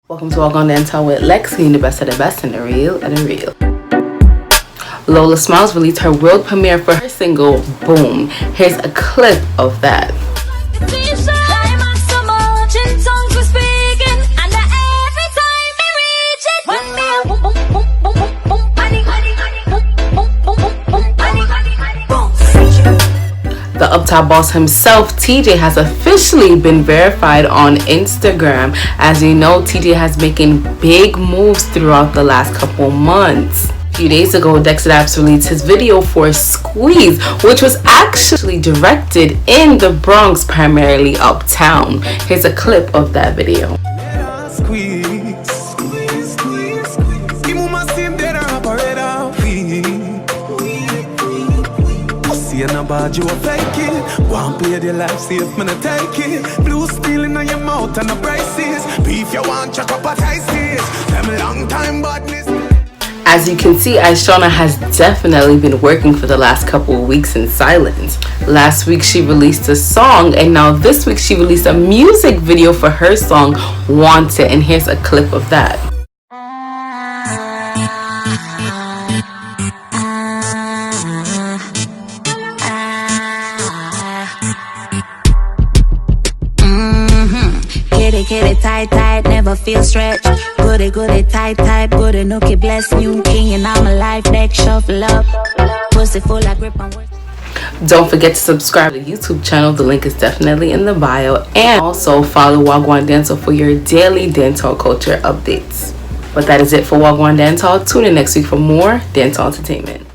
Welcome to Gwaan Dancehall with Lexi, the best of the best and the real of the real. Lolaa Smiles released her world premiere for her single, Boom. Here's a clip of that. The Uptop boss himself, TJ, has officially been verified on Instagram. As you know, TJ has been making big moves throughout the last couple months. A few days ago, Dexter Apps released his video for Squeeze, which was actually directed in the Bronx, primarily uptown. Here's a clip of that video. You are faking. One play the life safe, man, I take it. Blue stealing on your mouth and the braces. Beef you want, chuck up a tight them long time badness. As you can see, Ishawna has definitely been working for the last couple of weeks in silence. Last week she released a song, and now this week she released a music video for her song, Wanted, and here's a clip of that. Get it tight, tight, never feel stretched. Good it, tight, tight, good it, nookie, bless new king, and I'm a life deck, shuffle up. Pussy full, I grip on. Don't forget to subscribe to the YouTube channel. The link is definitely in the bio. And also follow Gwaan Dancehall for your daily dancehall culture updates. But that is it for Gwaan Dancehall. Tune in next week for more dancehall entertainment.